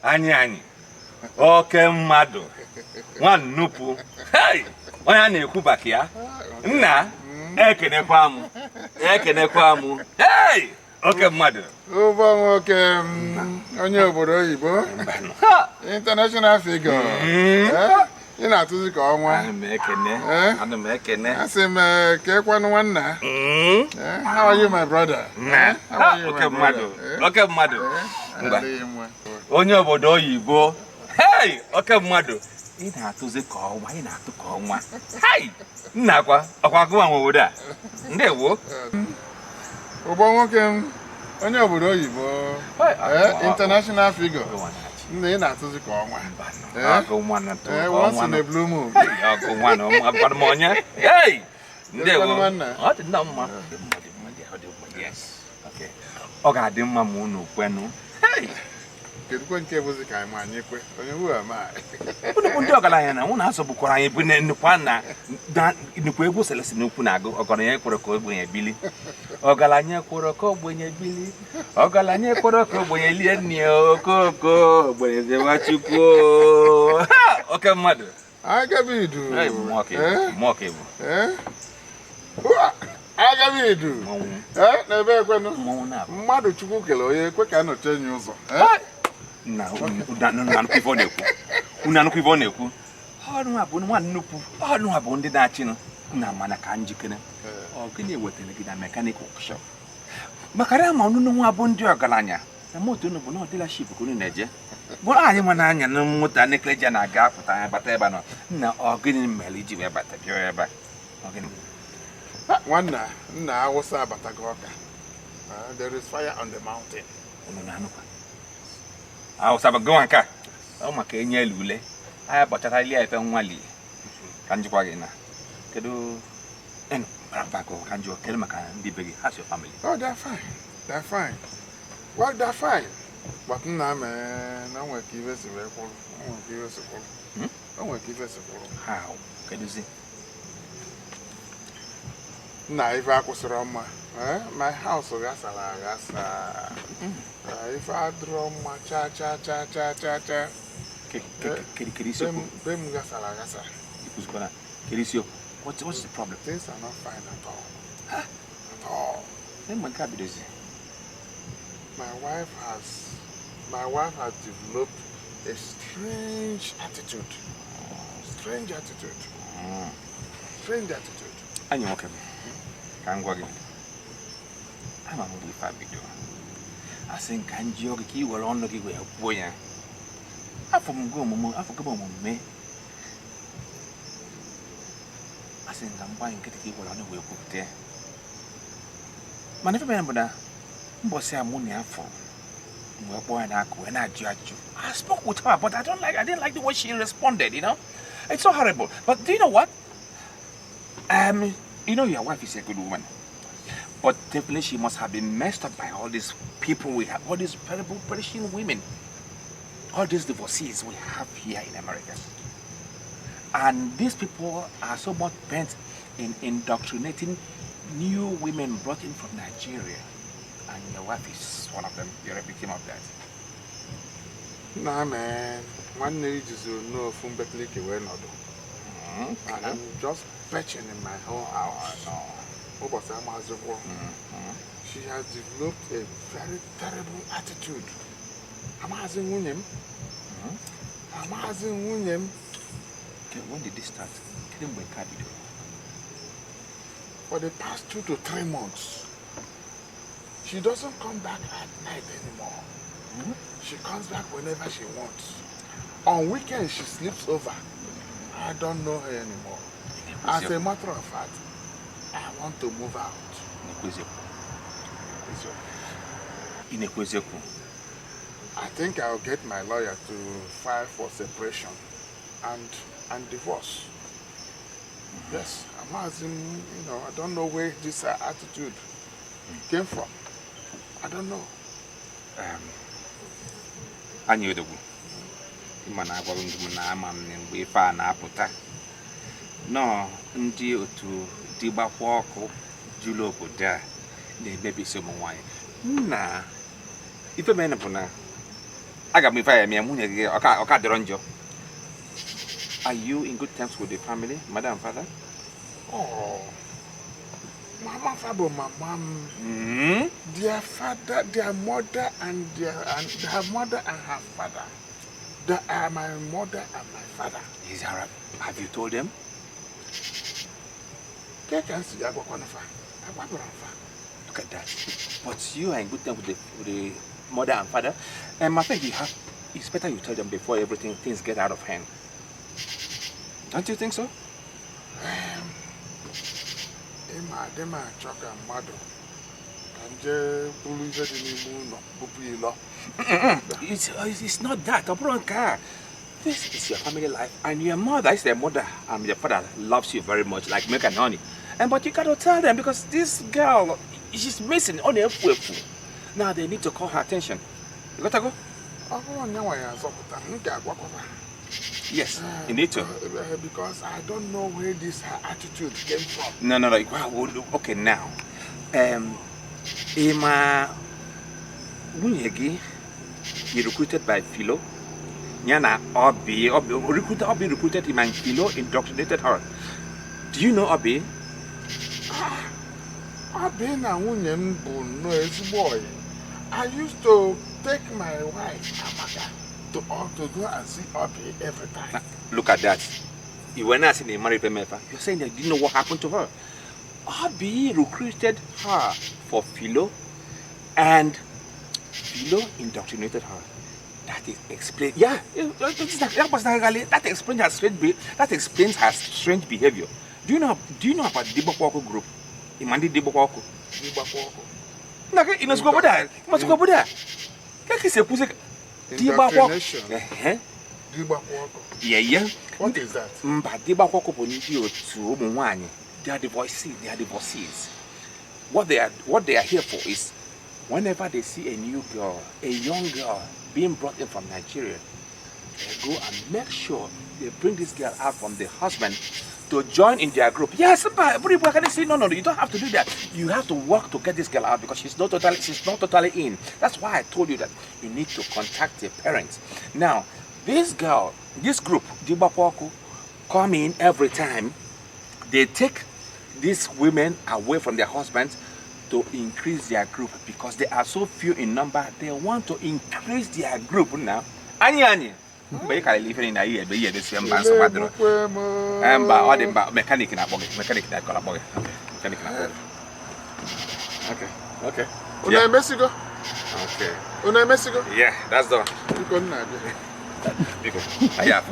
Anyị. Oke mmadụ. Nwa nnukwu. Hey! Onye na-ekwu baka ya. Nna, ekenekwa m. Hey! Oke mmadụ. Ụbọ nwoke onye obodo oyibo. International figure. Ị na-atụzi ka ọnwa. Ana m ekene. Asị m ka ekwanụ nwanna. How are you, my brother? Oke mmadụ. Onye obodo oyibo. Hey! Oke mmadụ. Ị na-atụzi ka ọnwa, ị na-atụ ka ọnwa. Hey! Nna kwa, ọkwa gụwa nwe obodo a. Ndewo. Ụbọ nwoke onye obodo oyibo. International figure. Ị na-atụzi ka ọnwa. Once in a blue moon. Hey! Ndewo. Ọ dị na mma. Yes. Okay. Ọ ga-adị mma ma unu kwenu. Hey! Kedụ nke bụzi ka anyị kwe onye hu ama. Unu ndị ọgaranya na unu asọgbukwara anyị bụ nnukwu na nnukwu egwu selesi n'okwu na-agụ ọgaranya kwere ka ogbenye bili. Ọgaranya kwere ka ogbenye bili. Ọgaranya kwere ka ogbenye lie nne okoko ogbenye zewa chukwu. Oke mmadụ. Agabidu. Mọke bụ. Agabidu. N'ebe ekwenu. Mmadụ chukwu kele onye ekwe ka anọchi enyi ụzọ. Unu anụkwu ife ọ na-ekwu. Ọnụ a bụ nwa nnukwu. Ọnụ a bụ ndị na-achịnụ. Na mana ka njikere. Ọ gịnị wetara gị na mechanic workshop? Makara ma unu nwa bụ ndị ọgaranya. Na moto unu bụ na dealership ka unu na-eje. Bụ anyị ma na-anya na moto Nekleja na-aga apụta anya bata ebe nọ. Nna ọ gịnị mere iji wee bata bịa ebe a? Ọ gịnị? Nwanna, nna Awụsa abatago ọka. There is fire on the mountain. Unu na-anụkwa. Awụsa bago nka. Ọ maka enye elu ule. Aya bọchata lia efe nwali. Ka njikwa gị na. Kedu bago ka njikwa kedu maka ndị be gị? How's your family? Oh, they're fine. They're fine. Well, they're fine. But nna na nwe ka ife si wee kwụrụ. Nwe ka ife si kwụrụ. How? Kedu zi? Nna ife akwụsịrị mma. My house gasara agasa. Ife adịrọ mma cha. Bem gasara agasa. What's the problem? Things are not fine at all. Huh? At all. My wife has developed a strange attitude. Strange attitude. I'm okay. I'm going. I'm a movie video. I think can you will only give a boy. I forgot me. I think I'm buying people on the way cook there. Man, if I remember that, boss, I'm money for. Well, boy, and I judge you. I spoke with her, but I didn't like the way she responded, you know? It's so horrible. But do you know what? You know your wife is a good woman. But definitely she must have been messed up by all these people we have, all these terrible, perishing women. All these divorcees we have here in America. And these people are so much bent in indoctrinating new women brought in from Nigeria. And your wife is one of them. You're a victim of that. Nah, man. One day just know from Bethlehem where not. And I'm just fetching in my whole house. Obisaambala. She has developed a very terrible attitude. I'm asking William. When did this start? For the past 2 to 3 months. She doesn't come back at night anymore. She comes back whenever she wants. On weekends, she sleeps over. I don't know her anymore. As a matter of fact, I want to move out. I think I'll get my lawyer to file for separation and divorce. Yes, I'm asking, I don't know where this attitude came from. I don't know. I knew the woman. No, until to Tiba Walko, Julo would die. They baby some wine. Nah, if a man upon her, I got me fire me okay. Are you in good terms with the family, mother and father? Oh, Mama Fabo, my mom, their father, their mother, and her mother and her father. They are my mother and my father. Is that right? Have you told them? They can see I Look at that. But you are in good terms with the mother and father. And I think it's better you tell them before things get out of hand. Don't you think so? Emma Choka Mado. It's not that. This is your family life, and your mother is their mother, and your father loves you very much, like make and honey. But you gotta tell them because this girl, she's missing on her food. Now they need to call her attention. You gotta go? Yes, you need to. Because I don't know where this her attitude came from. No. Okay, now. Emma Munyegi, you recruited by Philo. Nyana Obi recruited him and Philo indoctrinated her. Do you know Obi? Obi na nwunye m bụ no boy. I used to take my wife Amaka to go and see Obi every time. Look at that. You were not seeing a married woman. You're saying that you didn't know what happened to her. Obi recruited her for Philo, and Philo indoctrinated her. That explains. Yeah, that explains her strange behavior. Do you know about the Dibokoko group? Imandi Dibokoko. Naga inasukwabuda. Masukwabuda. Kaki se puse Indoctrination. Dibokoko. Yeah. What is that? Dibokoko boniti otu omunwanyi. They are divorcees. What they are here for is whenever they see a new girl, a young girl being brought in from Nigeria, they go and make sure they bring this girl out from the husband to join in their group. Yes, but no, you don't have to do that. You have to work to get this girl out because she's not totally in. That's why I told you that you need to contact the parents. Now, this group, Dibakwaku, come in every time. They take these women away from their husbands to increase their group because they are so few in number. They want to increase their group now. Any. But you can live in a year, the same as a matter. Mechanic in a buggy. Mechanic that color buggy. Mechanic in a buggy. Okay. Una Mexico? Okay. Una Mexico? Yeah, that's the one. You couldn't have. Because I have